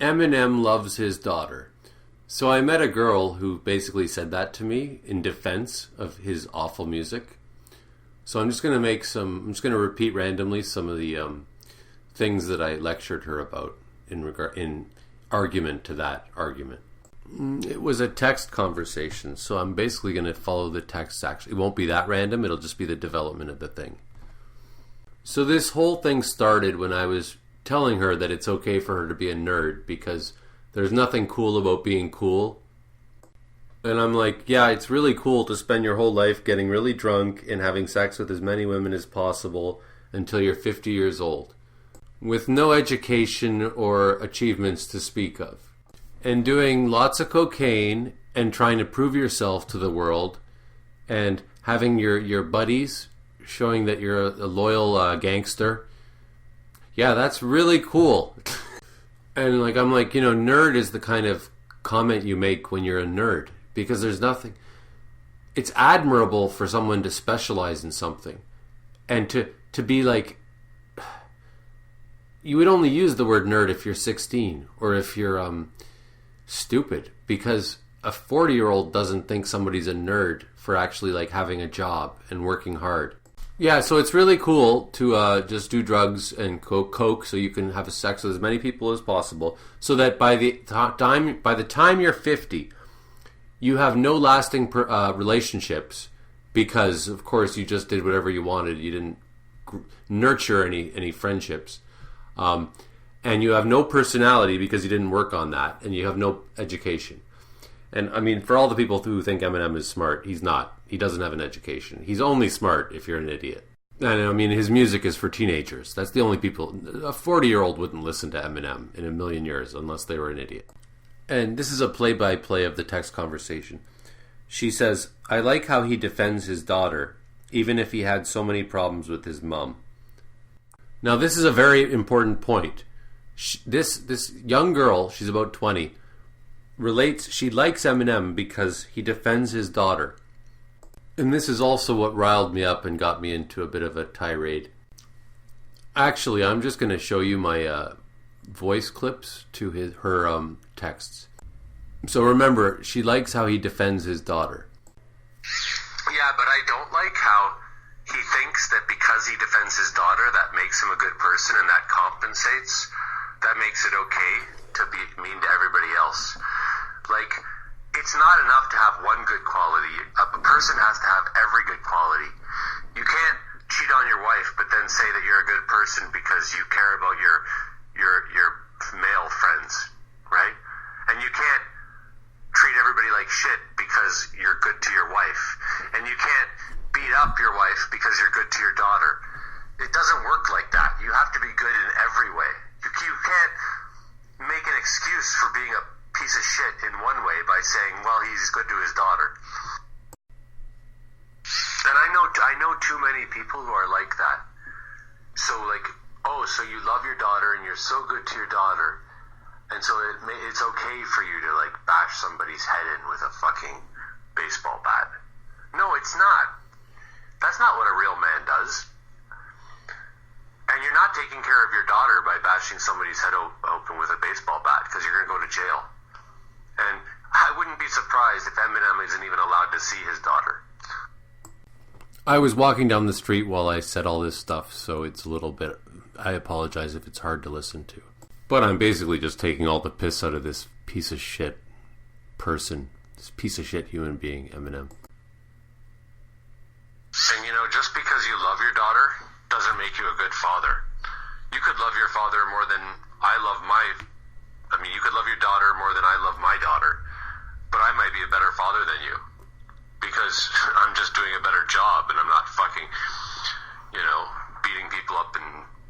Eminem loves his daughter. So I met a girl who basically said that to me in defense of his awful music. So I'm just going to repeat randomly some of the things that I lectured her about in argument to that argument. It was a text conversation, so I'm basically going to follow the text actually. It won't be that random, it'll just be the development of the thing. So this whole thing started when I was telling her that it's okay for her to be a nerd because there's nothing cool about being cool. And I'm like, yeah, it's really cool to spend your whole life getting really drunk and having sex with as many women as possible until you're 50 years old, with no education or achievements to speak of, and doing lots of cocaine and trying to prove yourself to the world and having your buddies showing that you're a loyal gangster. Yeah, that's really cool. And I'm like, nerd is the kind of comment you make when you're a nerd, because there's nothing. It's admirable for someone to specialize in something and to be like, you would only use the word nerd if you're 16 or if you're stupid, because a 40-year-old doesn't think somebody's a nerd for actually having a job and working hard. Yeah, so it's really cool to just do drugs and coke so you can have sex with as many people as possible, so that by the time you're 50, you have no lasting relationships, because of course you just did whatever you wanted. You didn't nurture any friendships, and you have no personality because you didn't work on that, and you have no education. And I mean, for all the people who think Eminem is smart, he's not. He doesn't have an education. He's only smart if you're an idiot. And I mean, his music is for teenagers. That's the only people. A 40-year-old wouldn't listen to Eminem in a million years unless they were an idiot. And this is a play-by-play of the text conversation. She says, I like how he defends his daughter, even if he had so many problems with his mom. Now, this is a very important point. This young girl, she's about 20, she likes Eminem because he defends his daughter. And this is also what riled me up and got me into a bit of a tirade. Actually, I'm just going to show you my voice clips to her texts. So remember, she likes how he defends his daughter. Yeah, but I don't like how he thinks that because he defends his daughter, that makes him a good person and that compensates. That makes it okay to be mean to everybody else. It's not enough to have one good quality. A person has to have every good quality. You can't cheat on your wife but then say that you're a good person because you care about your male friends, right? And you can't treat everybody like shit because you're good to your wife. And you can't beat up your wife because you're good to your daughter. It doesn't work like that. You have to be good in every way. You can't make an excuse for being a piece of shit in one way by saying, well, he's good to his daughter. And I know too many people who are like that. So so you love your daughter and you're so good to your daughter, and so it's okay for you to bash somebody's head in with a fucking baseball bat. No, it's not. That's not what a real man does. And you're not taking care of your daughter by bashing somebody's head open with a baseball bat, because you're going to go to jail. And I wouldn't be surprised if Eminem isn't even allowed to see his daughter. I was walking down the street while I said all this stuff, so it's a little bit... I apologize if it's hard to listen to. But I'm basically just taking all the piss out of this piece of shit person. This piece of shit human being, Eminem. And just because you love your daughter doesn't make you a good father. You could love your father more than you could love your daughter more than I love my daughter, but I might be a better father than you because I'm just doing a better job and I'm not fucking, beating people up in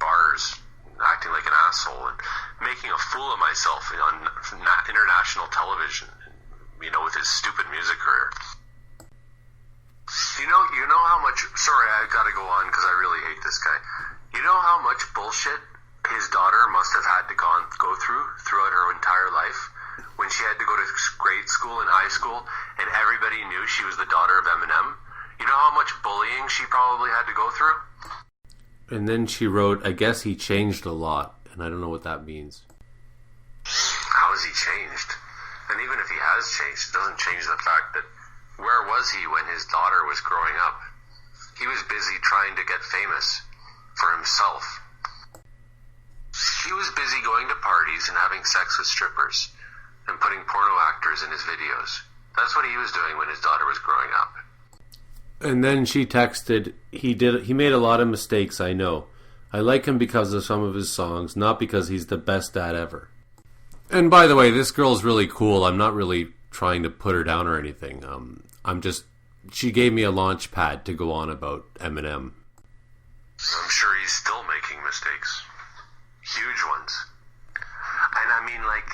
bars, acting like an asshole and making a fool of myself on international television, with his stupid music career. You know how much... Sorry, I gotta go on because I really hate this guy. You know how much bullshit his daughter must have had to go throughout her entire life when she had to go to grade school and high school and everybody knew she was the daughter of Eminem? You know how much bullying she probably had to go through? And then she wrote, I guess he changed a lot, and I don't know what that means. change. It doesn't change the fact that where was he when his daughter was growing up? He was busy trying to get famous for himself. He was busy going to parties and having sex with strippers and putting porno actors in his videos. That's what he was doing when his daughter was growing up. And then she texted, he made a lot of mistakes, I know. I like him because of some of his songs, not because he's the best dad ever. And by the way, this girl's really cool. I'm not really trying to put her down or anything. She gave me a launch pad to go on about Eminem. I'm sure he's still making mistakes. Huge ones. And I mean, like,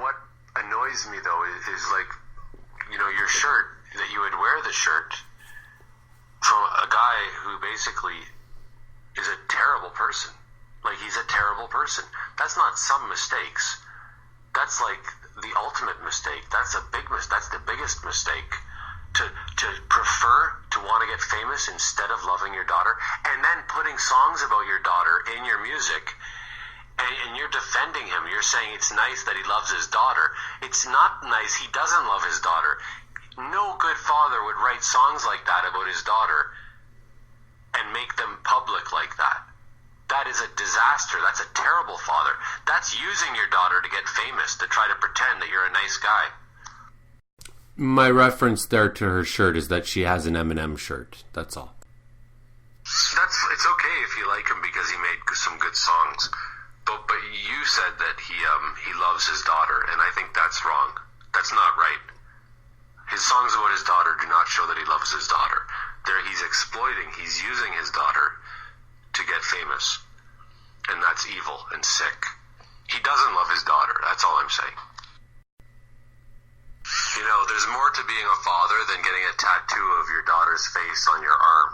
what annoys me though is like, you know, your shirt, that you would wear the shirt from a guy who basically is a terrible person. Like, he's a terrible person. That's not some mistakes. That's like the ultimate mistake. That's a big mistake. That's the biggest mistake. To prefer to want to get famous instead of loving your daughter, and then putting songs about your daughter in your music, and you're defending him. You're saying it's nice that he loves his daughter. It's not nice. He doesn't love his daughter. No good father would write songs like that about his daughter and make them public like that. That is a disaster. That's a terrible father. That's using your daughter to get famous, to try to pretend that you're a nice guy. My reference there to her shirt is that she has an Eminem shirt. That's all. It's okay if you like him because he made some good songs. But you said that he loves his daughter, and I think that's wrong. That's not right. His songs about his daughter do not show that he loves his daughter. He's exploiting, he's using his daughter to get famous. And that's evil and sick. He doesn't love his daughter, that's all I'm saying. You know, there's more to being a father than getting a tattoo of your daughter's face on your arm.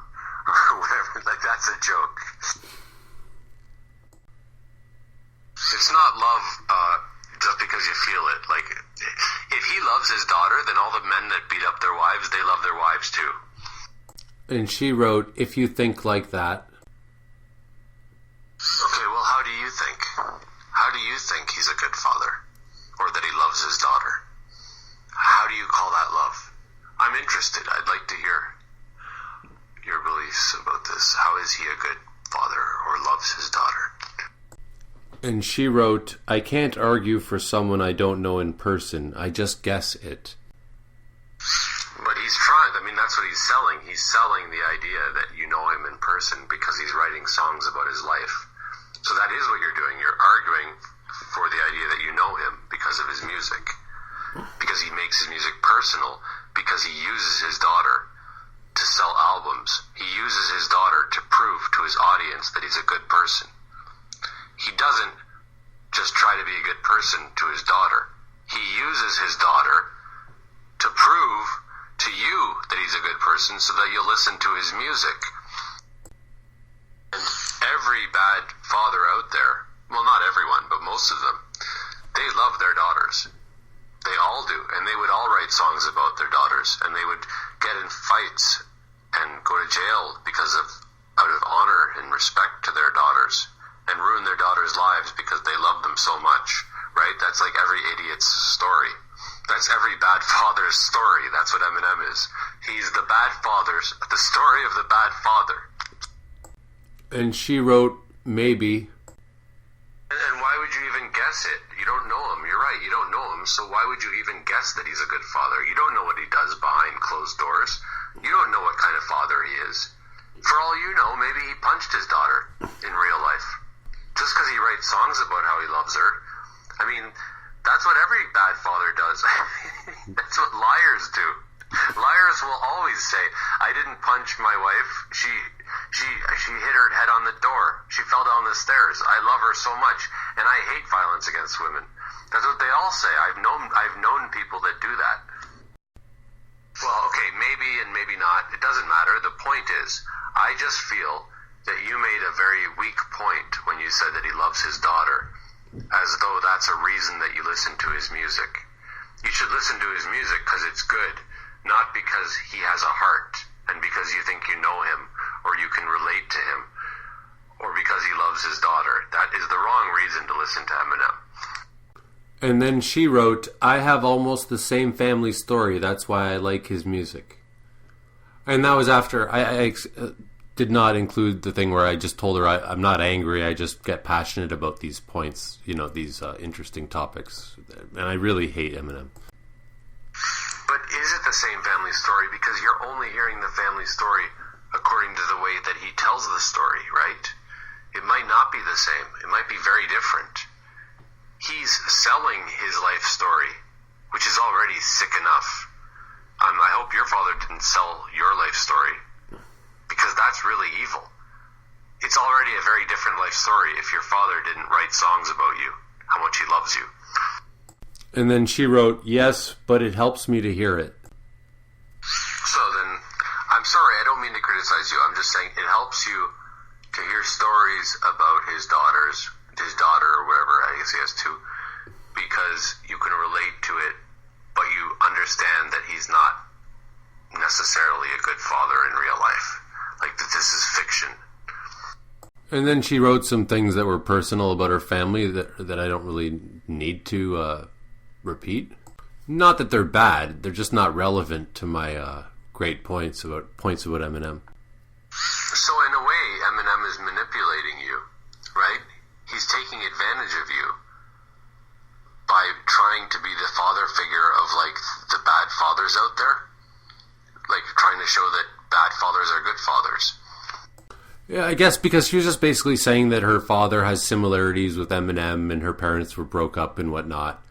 Or whatever, like, that's a joke. It's not love just because you feel it. Like, if he loves his daughter, then all the men that beat up their wives, they love their wives too. And she wrote, if you think like that. Okay, well, how do you think? How do you think he's a good father? Or that he loves his daughter? How do you call that love? I'm interested. I'd like to hear your beliefs about this. How is he a good father or loves his daughter? And she wrote, I can't argue for someone I don't know in person. I just guess it. But he's trying. I mean, that's what he's selling. He's selling the idea that you know him in person because he's writing songs about his life. So that is what you're doing. You're arguing for the idea that you know him because of his music. Because he makes his music personal. Because he uses his daughter to sell albums. He uses his daughter to prove to his audience that he's a good person. He doesn't just try to be a good person to his daughter. He uses his daughter to prove to you that he's a good person so that you'll listen to his music. And every bad father out there, well, not everyone, but most of them, they love their daughters. They all do. And they would all write songs about their daughters. And they would get in fights and go to jail out of honor and respect to their daughters. And ruin their daughters' lives because they love them so much, right? That's like every idiot's story. That's every bad father's story. That's what Eminem is. He's the the story of the bad father. And she wrote, maybe. And why would you even guess it? You don't know him. You're right, you don't know him, so why would you even guess that he's a good father? You don't know what he does behind closed doors. You don't know what kind of father he is. For all you know, maybe he punched his daughter in real life. Just because he writes songs about how he loves her. I mean, that's what every bad father does. That's what liars do. Liars will always say, I didn't punch my wife. She hit her head on the door. She fell down the stairs. I love her so much. And I hate violence against women. That's what they all say. I've known people that do that. Well, okay, maybe and maybe not. It doesn't matter. The point is, I just feel that you made a very weak point when you said that he loves his daughter, as though that's a reason that you listen to his music. You should listen to his music because it's good, not because he has a heart, and because you think you know him, or you can relate to him, or because he loves his daughter. That is the wrong reason to listen to Eminem. And then she wrote, I have almost the same family story. That's why I like his music. And that was after I did not include the thing where I just told her I'm not angry. I just get passionate about these points, these interesting topics. And I really hate Eminem. But is it the same family story? Because you're only hearing the family story according to the way that he tells the story, right? It might not be the same. It might be very different. He's selling his life story, which is already sick enough. I hope your father didn't sell your life story, because that's really evil. It's already a very different life story if your father didn't write songs about you, how much he loves you. And then she wrote, yes, but it helps me to hear it. So then, I'm sorry, I don't mean to criticize you. I'm just saying it helps you to hear stories about his daughter or whatever, I guess he has two, because you can relate to it, but you understand that he's not necessarily a good father in real life. Like, that this is fiction. And then she wrote some things that were personal about her family that I don't really need to repeat. Not that they're bad, they're just not relevant to my great points about Eminem. So in a way, Eminem is manipulating you, right? He's taking advantage of you by trying to be the father figure of, like, the bad fathers out there. Like, trying to show that bad fathers are good fathers. Yeah, I guess because she was just basically saying that her father has similarities with Eminem and her parents were broke up and whatnot.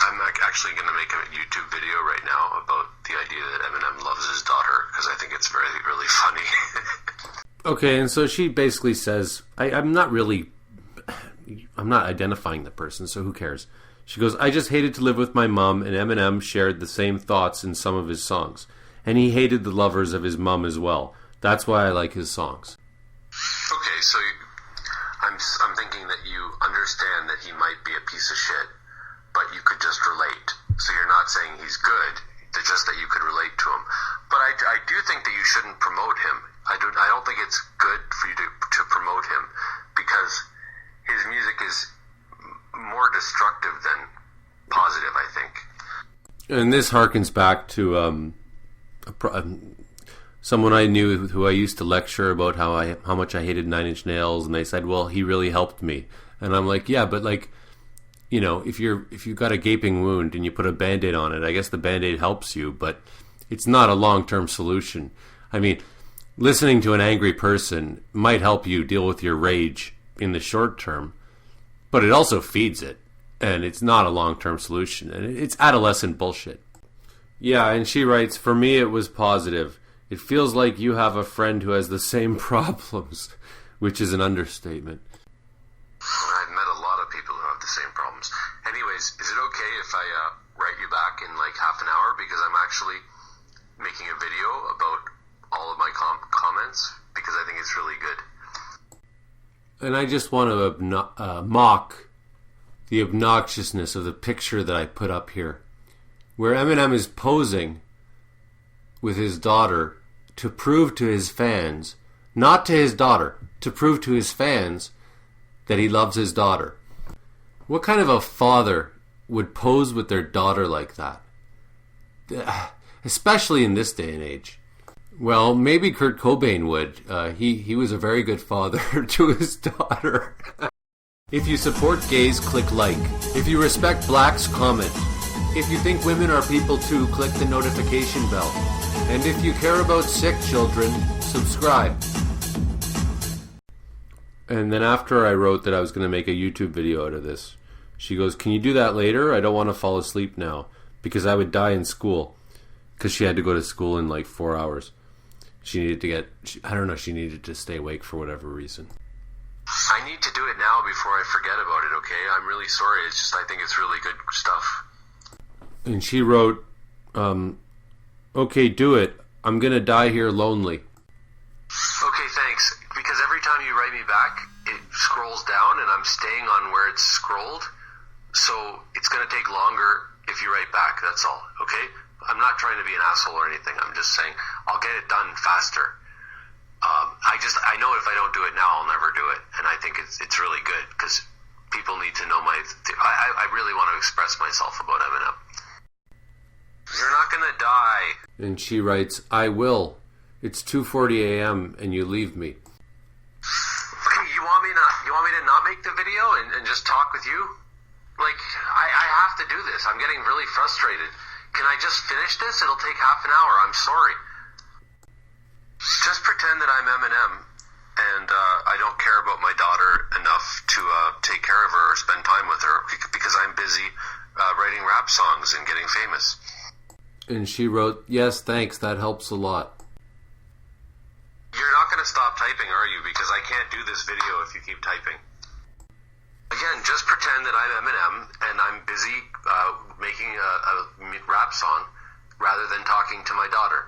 I'm actually going to make a YouTube video right now about the idea that Eminem loves his daughter, because I think it's really, really funny. Okay, and so she basically says, I'm not identifying the person, so who cares? She goes, I just hated to live with my mom, and Eminem shared the same thoughts in some of his songs. And he hated the lovers of his mom as well. That's why I like his songs. Okay, so I'm thinking that you understand that he might be a piece of shit, but you could just relate. So you're not saying he's good, it's just that you could relate to him. But I do think that you shouldn't promote him. I don't think it's good for you to promote him, because his music is more destructive than positive, I think. And this harkens back to someone I knew who I used to lecture about how much I hated Nine Inch Nails, and they said, well, he really helped me. And I'm like, yeah, but like, if you've got a gaping wound and you put a Band-Aid on it, I guess the Band-Aid helps you, but it's not a long-term solution. I mean, listening to an angry person might help you deal with your rage in the short term, but it also feeds it, and it's not a long-term solution, and it's adolescent bullshit. Yeah, and she writes, for me it was positive. It feels like you have a friend who has the same problems, which is an understatement. I've met a lot of people who have the same problems. Anyways, is it okay if I write you back in like half an hour, because I'm actually making a video about all of my comments, because I think it's really good. And I just want to mock the obnoxiousness of the picture that I put up here, where Eminem is posing with his daughter to prove to his fans, not to his daughter, to prove to his fans that he loves his daughter. What kind of a father would pose with their daughter like that? Especially in this day and age. Well, maybe Kurt Cobain would. He was a very good father to his daughter. If you support gays, click like. If you respect blacks, comment. If you think women are people too, click the notification bell. And if you care about sick children, subscribe. And then after I wrote that I was going to make a YouTube video out of this, she goes, can you do that later? I don't want to fall asleep now, because I would die in school. Because she had to go to school in like 4 hours. She needed to she needed to stay awake for whatever reason. I need to do it now before I forget about it, okay? I'm really sorry. It's just I think it's really good stuff. And she wrote, okay, do it. I'm going to die here lonely. Okay, thanks. Because every time you write me back, it scrolls down and I'm staying on where it's scrolled. So it's going to take longer if you write back, that's all, okay? I'm not trying to be an asshole or anything. I'm just saying I'll get it done faster. I know if I don't do it now, I'll never do it. And I think it's really good because people need to know I really want to express myself about Eminem. You're not gonna die. And she writes, I will. It's 2:40 a.m. and you leave me. You want me to not make the video and just talk with you? Like, I have to do this. I'm getting really frustrated. Can I just finish this? It'll take half an hour. I'm sorry. Just pretend that I'm Eminem and I don't care about my daughter enough to take care of her or spend time with her because I'm busy writing rap songs and getting famous. And she wrote, yes, thanks, that helps a lot. You're not going to stop typing, are you? Because I can't do this video if you keep typing. Again, just pretend that I'm Eminem and I'm busy making a rap song rather than talking to my daughter.